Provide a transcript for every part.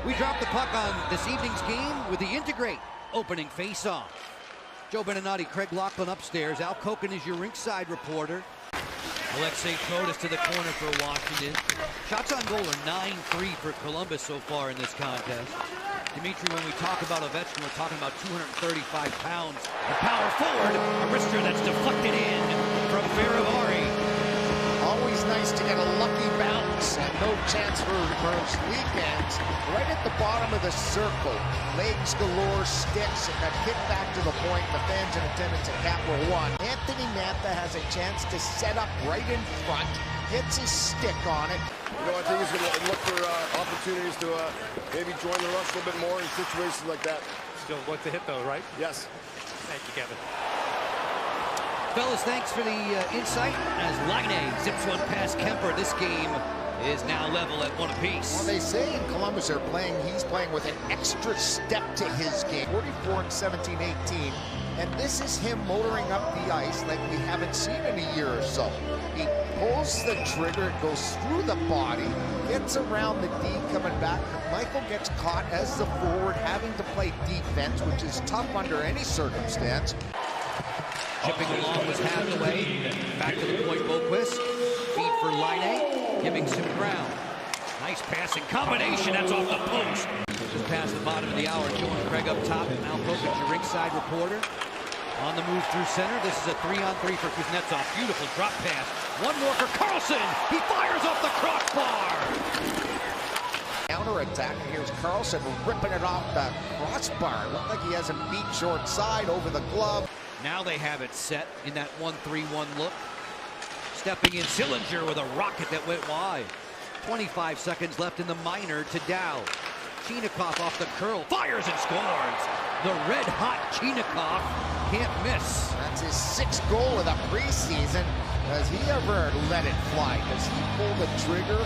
We drop the puck on this evening's game with the Integrate opening face-off. Joe Beninati, Craig Laughlin upstairs. Al Koken is your rinkside reporter. Alexei Protas to the corner for Washington. Shots on goal are 9-3 for Columbus so far in this contest. Dimitri, when we talk about Ovechkin, we're talking about 235 pounds. A power forward, a wrister that's deflected in from Faravari. Always nice to get a lucky bounce and no chance for reverse weekends. Right at the bottom of the circle, legs galore, sticks, and that hit back to the point. The fans in attendance at Capital One. Anthony Mantha has a chance to set up right in front, gets his stick on it. You know, I think he's going to look for opportunities to maybe join the rush a little bit more in situations like that. Still look to hit though, right? Yes. Thank you, Kevin. Fellas, thanks for the insight. As Laine zips one past Kemper, this game is now level at one apiece. Well, they say in Columbus he's playing with an extra step to his game. 44 and 17-18. And this is him motoring up the ice like we haven't seen in a year or so. He pulls the trigger, it goes through the body, gets around the D coming back. Michael gets caught as the forward having to play defense, which is tough under any circumstance. Chipping along was Hathaway. Back to the point, Boquist. Feed for Laine, giving some ground. Nice passing combination, that's off the post. Just past the bottom of the hour, Joe and Craig up top. Al Koken, your ringside reporter. On the move through center, this is a 3-on-3 for Kuznetsov. Beautiful drop pass. One more for Carlson. He fires off the crossbar. Counter-attack, and here's Carlson ripping it off the crossbar. Looked like he has him beat short side over the glove. Now they have it set in that 1-3-1 look. Stepping in, Sillinger with a rocket that went wide. 25 seconds left in the minor to Dow. Chinakhov off the curl, fires and scores. The red-hot Chinakhov can't miss. That's his 6th goal of the preseason. Does he ever let it fly? Does he pull the trigger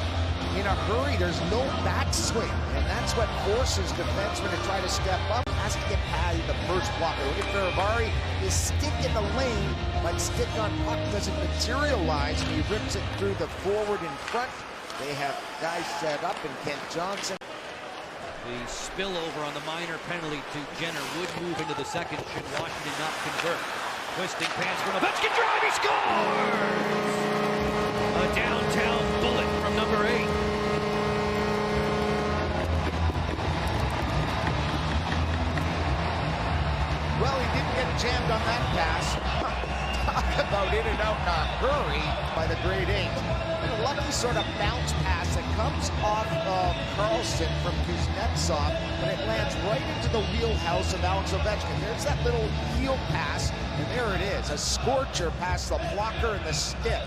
in a hurry? There's no backswing, and that's what forces defensemen to try to step up. Has to get past the first blocker. Look at Faravari, his stick in the lane, but stick on puck doesn't materialize. He rips it through the forward in front. They have guys set up, and Kent Johnson. The spillover on the minor penalty to Jenner would move into the second should Washington not convert. Twisting pass from Ovechkin, drive, he scores! A downtown bullet from number 8. Well, he didn't get jammed on that pass. Talk about in and out in a hurry by the grade 8. And a lucky sort of bounce pass that comes off of Carlson from Kuznetsov, but it lands right into the wheelhouse of Alex Ovechkin. There's that little heel pass, and there it is, a scorcher past the blocker and the stick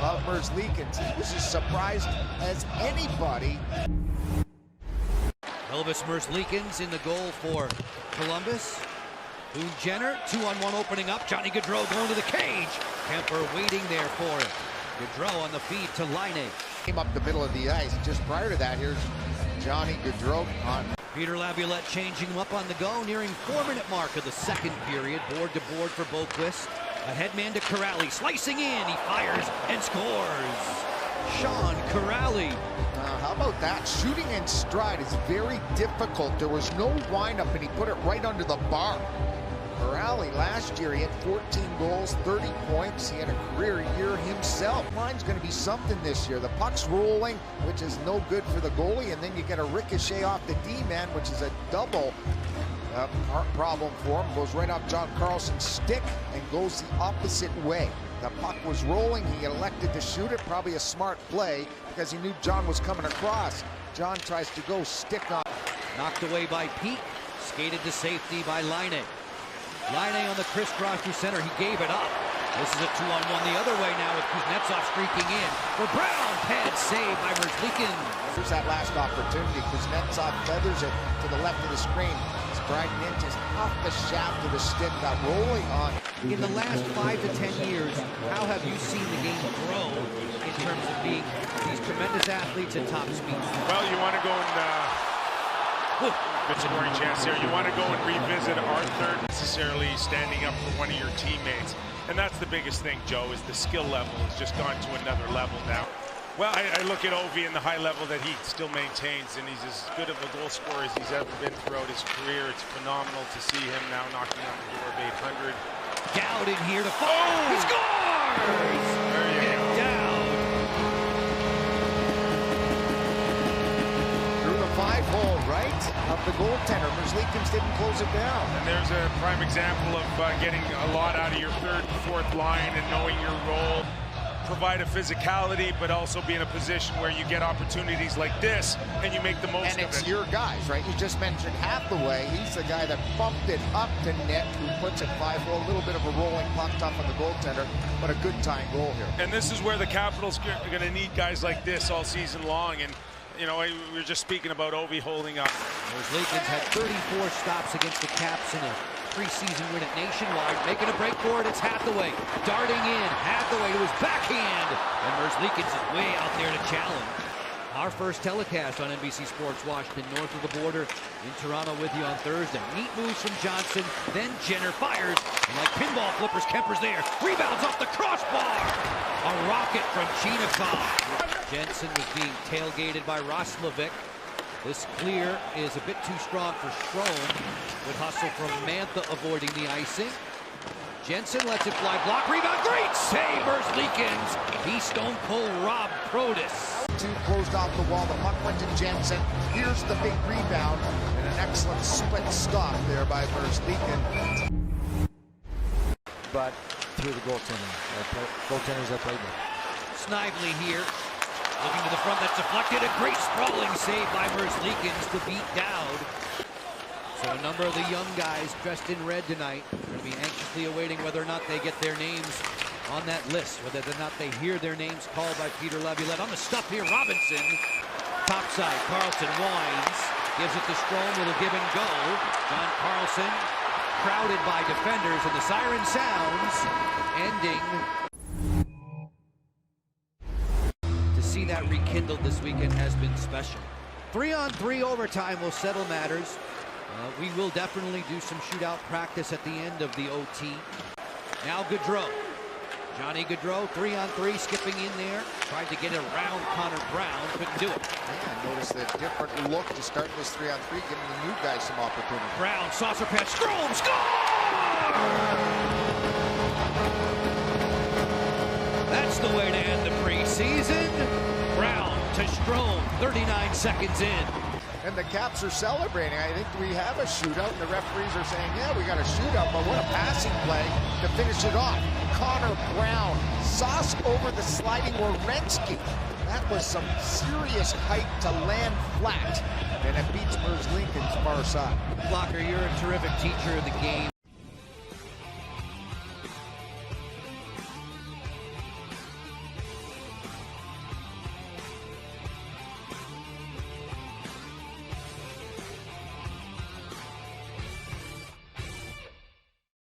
of Merzlikins. He was as surprised as anybody. Elvis Merzlikins in the goal for Columbus. Boone Jenner, 2-on-1 opening up. Johnny Gaudreau going to the cage. Kemper waiting there for it. Gaudreau on the feed to Laine. Came up the middle of the ice. Just prior to that, here's Johnny Gaudreau on. Peter Laviolette changing him up on the go, nearing 4-minute mark of the second period. Board to board for Boquist. A headman to Corrali, slicing in. He fires and scores. Sean Corrali. How about that? Shooting in stride is very difficult. There was no windup, and he put it right under the bar. Corrali last year, he had 14 goals, 30 points. He had a career year himself. Line's going to be something this year. The puck's rolling, which is no good for the goalie, and then you get a ricochet off the D-man, which is a double problem for him. Goes right off John Carlson's stick and goes the opposite way. The puck was rolling. He elected to shoot it. Probably a smart play because he knew John was coming across. John tries to go stick on. Knocked away by Peak. Skated to safety by Laine. Laine on the crisscross through center. He gave it up. This is a 2-on-1 the other way now with Kuznetsov streaking in. For Brown, pad save by Merzlikins. Here's that last opportunity. Kuznetsov feathers it to the left of the screen. Striding in just off the shaft of the stick, got rolling on. In the last 5 to 10 years, how have you seen the game grow in terms of being these tremendous athletes at top speed? Well, you want to go and good scoring chance here. You want to go and revisit Arthur, necessarily standing up for one of your teammates. And that's the biggest thing, Joe, is the skill level has just gone to another level now. Well, I look at Ovi and the high level that he still maintains, and he's as good of a goal scorer as he's ever been throughout his career. It's phenomenal to see him now knocking on the door of 800. Dowd in here to fall. He scores! There you go. Dowd. Through the 5-hole right of the goaltender. Merzlikins didn't close it down. And there's a prime example of getting a lot out of your third and fourth line and knowing your role. Provide a physicality, but also be in a position where you get opportunities like this and you make the most of it. And it's your guys, right? You just mentioned Hathaway. He's the guy that bumped it up to Nick, who puts it 5-hole. A little bit of a rolling puck tough on the goaltender, but a good tying goal here. And this is where the Capitals are going to need guys like this all season long. And, you know, we were just speaking about Ovi holding up. Merzlikins had 34 stops against the Caps in a preseason win at Nationwide. Making a break for it, it's Hathaway. Darting in, Hathaway to his backhand. And Merzlikins is way out there to challenge. Our first telecast on NBC Sports Washington, north of the border in Toronto with you on Thursday. Neat moves from Johnson, then Jenner fires. And like pinball flippers, Kemper's there. Rebounds off the crossbar. A rocket from Chinakhov. Jensen was being tailgated by Roslovic. This clear is a bit too strong for Strome. Good hustle from Mantha avoiding the icing. Jensen lets it fly. Block, rebound, great save, Merzlikins. He stone cold robbed Protas. Two closed off the wall. The puck went to Jensen. Here's the big rebound. And an excellent split stop there by Merzlikins. But through the goaltenders that played there. Snively here. Looking to the front, that's deflected. A great sprawling save by Merzlikins to beat Dowd. So a number of the young guys dressed in red tonight are going to be anxiously awaiting whether or not they get their names on that list, whether or not they hear their names called by Peter Laviolette. On the stuff here, Robinson. Topside, Carlson winds. Gives it to Strome with a give and go. John Carlson crowded by defenders, and the siren sounds, ending. See that rekindled this weekend has been special. 3-on-3 overtime will settle matters. We will definitely do some shootout practice at the end of the OT. Now Gaudreau. Johnny Gaudreau, 3-on-3, skipping in there. Tried to get it around Connor Brown, couldn't do it. Yeah, notice the different look to start this 3-on-3, giving the new guys some opportunity. Brown, saucer pass, Strome, score! That's the way to end the preseason. Brown to Strome, 39 seconds in. And the Caps are celebrating. I think we have a shootout, and the referees are saying, yeah, we got a shootout, but what a passing play to finish it off. Connor Brown, sauce over the sliding Werenski. That was some serious height to land flat, and it beats Merzlikins' far side. Blocker, you're a terrific teacher of the game.